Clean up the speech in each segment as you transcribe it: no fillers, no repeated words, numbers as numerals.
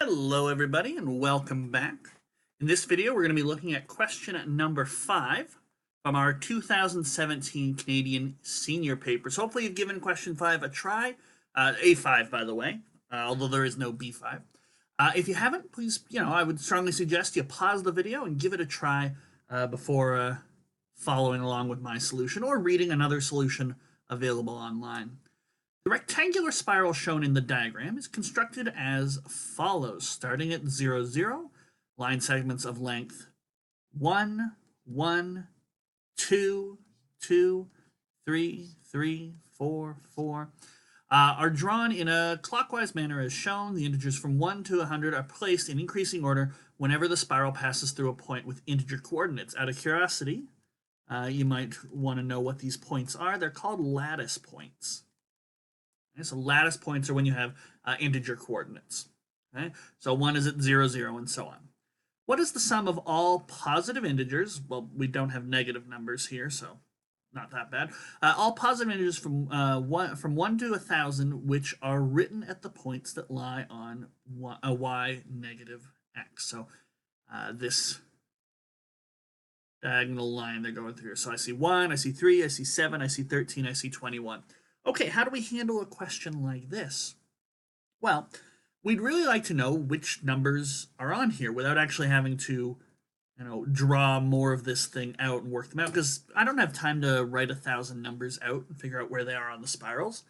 Hello everybody and welcome back. In this video we're going to be looking at question number 5 from our 2017 Canadian senior papers. Hopefully you've given question 5 a try. A5 by the way, although there is no B5. If you haven't, please, I would strongly suggest you pause the video and give it a try before following along with my solution or reading another solution available online. The rectangular spiral shown in the diagram is constructed as follows, starting at 0, 0, line segments of length 1, 1, 2, 2, 3, 3, 4, 4, are drawn in a clockwise manner as shown. The integers from 1 to 100 are placed in increasing order whenever the spiral passes through a point with integer coordinates. Out of curiosity, you might want to know what these points are. They're called lattice points. Okay, so lattice points are when you have integer coordinates. Okay? So 1 is at 0, 0, and so on. What is the sum of all positive integers? Well, we don't have negative numbers here, so not that bad. All positive integers from 1 to 1,000, which are written at the points that lie on y negative x. So this diagonal line they're going through. So I see 1, I see 3, I see 7, I see 13, I see 21. Okay, how do we handle a question like this? Well, we'd really like to know which numbers are on here without actually having to, draw more of this thing out and work them out, because I don't have time to write 1,000 numbers out and figure out where they are on the spirals.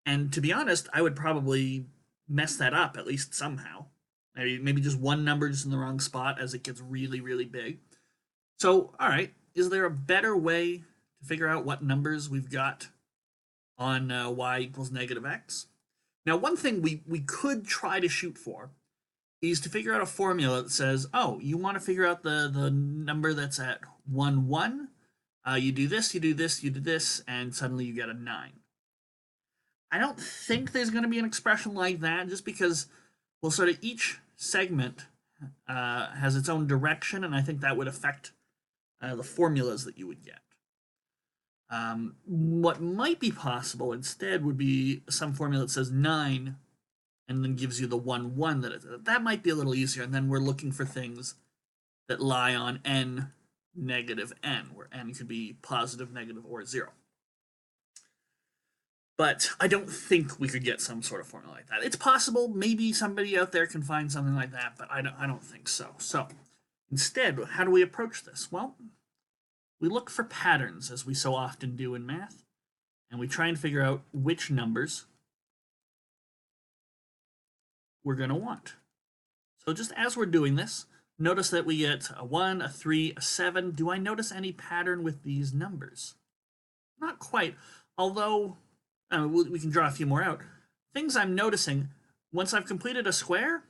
And to be honest, I would probably mess that up at least somehow. Maybe just one number just in the wrong spot as it gets really, really big. So, all right, is there a better way to figure out what numbers we've got on y equals negative x? Now, one thing we could try to shoot for is to figure out a formula that says, oh, you want to figure out the number that's at 1, 1, you do this, you do this, you do this, and suddenly you get a 9. I don't think there's going to be an expression like that, just because, well, sort of each segment has its own direction, and I think that would affect the formulas that you would get. What might be possible instead would be some formula that says 9 and then gives you the 1, 1 that might be a little easier, and then we're looking for things that lie on n negative n, where n could be positive, negative, or 0. But I don't think we could get some sort of formula like that. It's possible, maybe somebody out there can find something like that, but I don't think so. So instead, how do we approach this? Well, we look for patterns, as we so often do in math, and we try and figure out which numbers we're going to want. So just as we're doing this, notice that we get a 1, a 3, a 7. Do I notice any pattern with these numbers? Not quite, although we can draw a few more out. Things I'm noticing, once I've completed a square,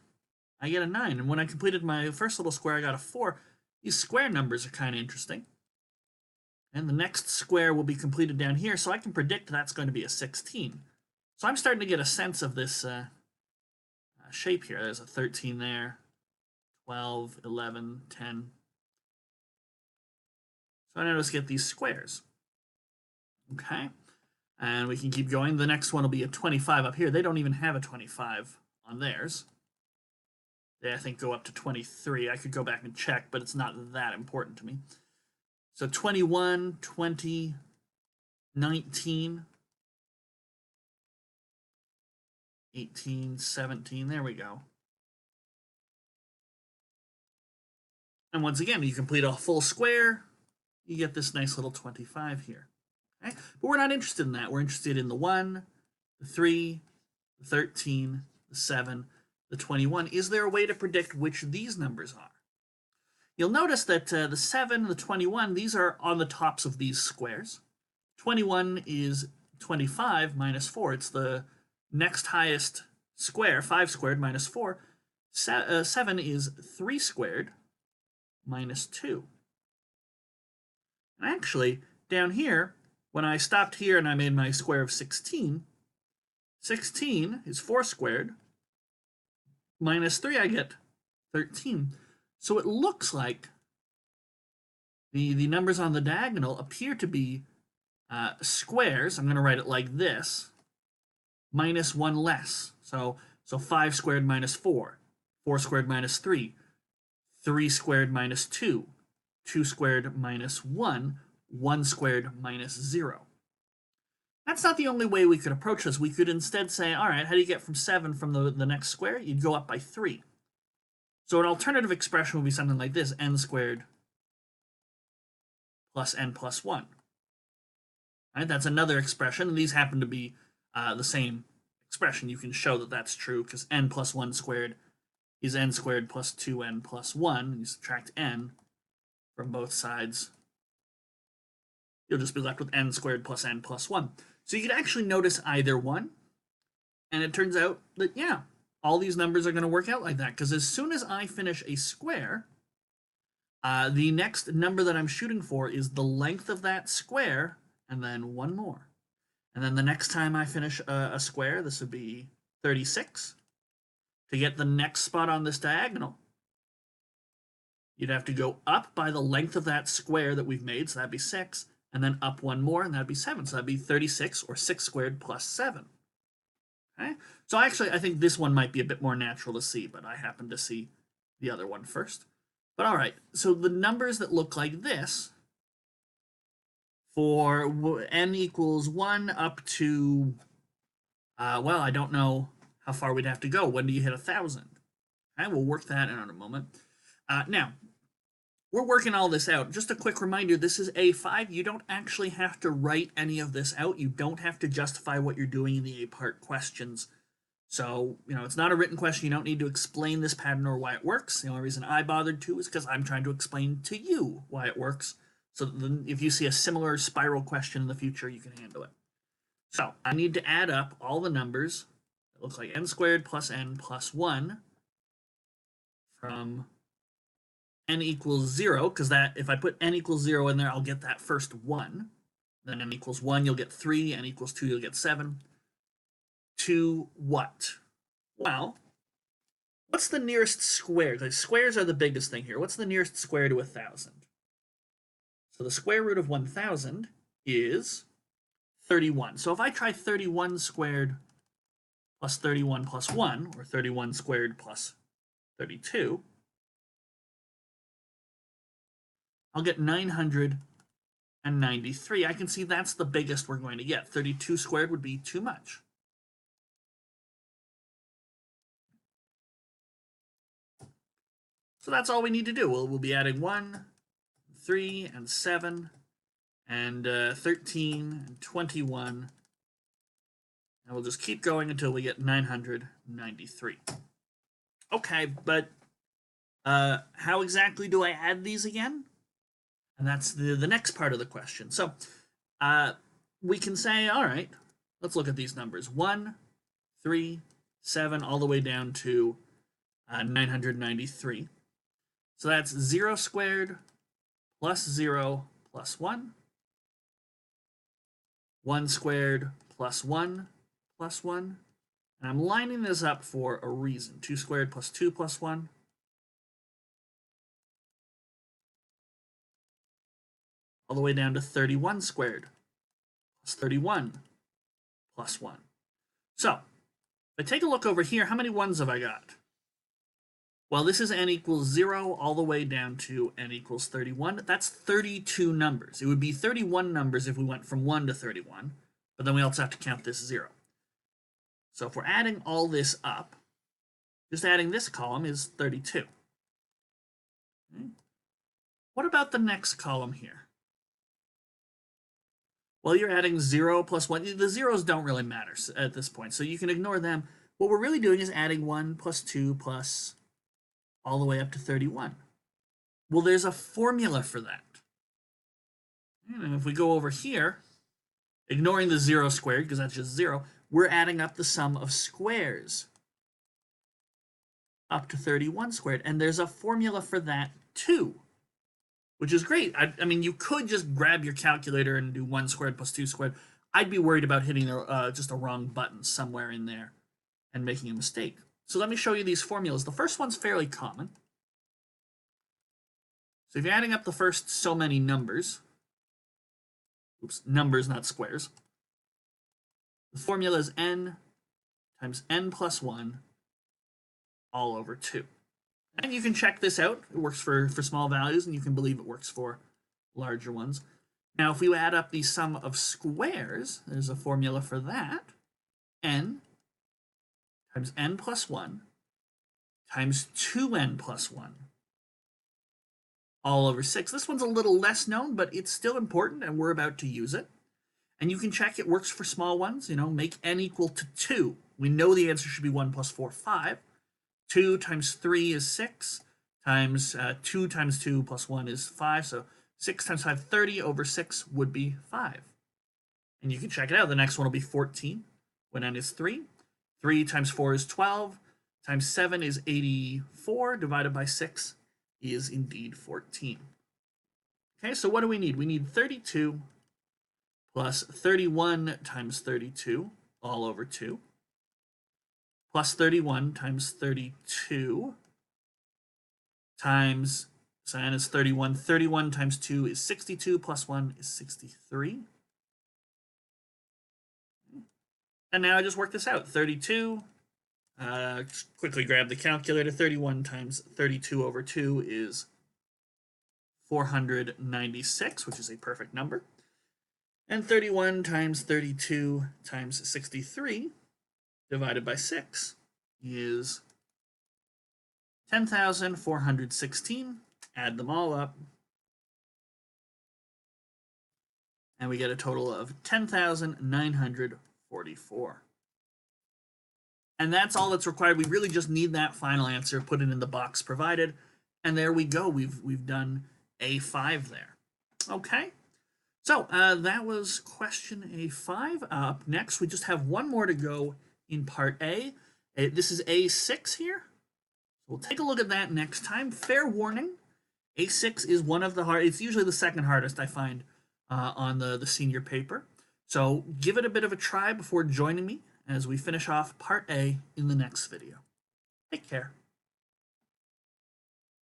I get a 9. And when I completed my first little square, I got a 4. These square numbers are kind of interesting. And the next square will be completed down here, so I can predict that's going to be a 16. So I'm starting to get a sense of this shape here. There's a 13 there, 12, 11, 10. So I notice get these squares. Okay, and we can keep going. The next one will be a 25 up here. They don't even have a 25 on theirs. They, I think, go up to 23. I could go back and check, but it's not that important to me. So 21, 20, 19, 18, 17, there we go. And once again, you complete a full square, you get this nice little 25 here. Okay? But we're not interested in that. We're interested in the 1, the 3, the 13, the 7, the 21. Is there a way to predict which these numbers are? You'll notice that the 7, the 21, these are on the tops of these squares. 21 is 25 minus 4. It's the next highest square, 5 squared minus 4. 7 is 3 squared minus 2. And actually, down here, when I stopped here and I made my square of 16, 16 is 4 squared minus 3, I get 13. So it looks like the numbers on the diagonal appear to be squares. I'm going to write it like this, minus 1 less. So 5 squared minus 4. 4 squared minus 3, 3 squared minus 2, 2 squared minus 1, 1 squared minus 0. That's not the only way we could approach this. We could instead say, all right, how do you get from 7 from the next square? You'd go up by 3. So an alternative expression would be something like this, n squared plus n plus 1. Right? That's another expression, and these happen to be the same expression. You can show that that's true because n plus 1 squared is n squared plus 2n plus 1. And you subtract n from both sides. You'll just be left with n squared plus n plus 1. So you could actually notice either one, and it turns out that, yeah, all these numbers are going to work out like that, because as soon as I finish a square, the next number that I'm shooting for is the length of that square, and then one more. And then the next time I finish a square, this would be 36. To get the next spot on this diagonal, you'd have to go up by the length of that square that we've made, so that'd be 6, and then up one more, and that'd be 7. So that'd be 36, or 6 squared plus 7. Okay? So actually, I think this one might be a bit more natural to see, but I happen to see the other one first. But all right, so the numbers that look like this, for n equals 1 up to, well, I don't know how far we'd have to go. When do you hit 1,000? Okay, we'll work that in a moment. Now, we're working all this out. Just a quick reminder, this is A5. You don't actually have to write any of this out. You don't have to justify what you're doing in the A-part questions. So, it's not a written question. You don't need to explain this pattern or why it works. The only reason I bothered to is because I'm trying to explain to you why it works. So that if you see a similar spiral question in the future, you can handle it. So I need to add up all the numbers. It looks like n squared plus n plus 1 from n equals 0, because that if I put n equals 0 in there, I'll get that first 1. Then n equals 1, you'll get 3. N equals 2, you'll get 7. To what? Well, what's the nearest square? Like, squares are the biggest thing here. What's the nearest square to 1,000? So the square root of 1,000 is 31. So if I try 31 squared plus 31 plus 1, or 31 squared plus 32, I'll get 993. I can see that's the biggest we're going to get. 32 squared would be too much. So that's all we need to do. We'll be adding 1, 3, and 7, and 13, and 21. And we'll just keep going until we get 993. Okay, but how exactly do I add these again? And that's the next part of the question. So we can say, all right, let's look at these numbers. 1, 3, 7, all the way down to 993. So that's 0 squared plus 0 plus 1. 1 squared plus 1 plus 1. And I'm lining this up for a reason. 2 squared plus 2 plus 1. All the way down to 31 squared plus 31 plus 1. So, if I take a look over here, how many 1s have I got? Well, this is n equals 0 all the way down to n equals 31. That's 32 numbers. It would be 31 numbers if we went from 1 to 31, but then we also have to count this 0. So if we're adding all this up, just adding this column is 32. Okay. What about the next column here? Well, you're adding 0 plus 1. The zeros don't really matter at this point, so you can ignore them. What we're really doing is adding 1 plus 2 plus all the way up to 31. Well, there's a formula for that. And if we go over here, ignoring the 0 squared, because that's just 0, we're adding up the sum of squares up to 31 squared. And there's a formula for that too, which is great. I mean, you could just grab your calculator and do 1 squared plus 2 squared. I'd be worried about hitting just a wrong button somewhere in there and making a mistake. So let me show you these formulas. The first one's fairly common. So if you're adding up the first so many numbers, numbers, not squares, the formula is n times n plus 1 all over 2. And you can check this out. It works for small values, and you can believe it works for larger ones. Now, if we add up the sum of squares, there's a formula for that. N times n plus 1 times 2n plus 1 all over 6. This one's a little less known, but it's still important, and we're about to use it. And you can check it works for small ones. You know, make n equal to 2. We know the answer should be 1 plus 4, 5. 2 times 3 is 6, times 2 times 2 plus 1 is 5, so 6 times 5, 30 over 6 would be 5. And you can check it out. The next one will be 14 when n is 3. 3 times 4 is 12, times 7 is 84, divided by 6 is indeed 14. Okay, so what do we need? We need 32 plus 31 times 32 all over 2, plus 31 times 32 times, so n is 31. 31 times 2 is 62, plus 1 is 63. And now I just work this out. 32, quickly grab the calculator. 31 times 32 over 2 is 496, which is a perfect number. And 31 times 32 times 63 divided by 6 is 10,416. Add them all up, and we get a total of 10,944. And that's all that's required. We really just need that final answer, put it in the box provided, and there we go. We've done A5 there. Okay, so that was question A5. Up next, we just have one more to go in part A. This is A6 here. We'll take a look at that next time. Fair warning, A6 is one of the hard. It's usually the second hardest I find on the senior paper. So give it a bit of a try before joining me as we finish off part A in the next video. Take care.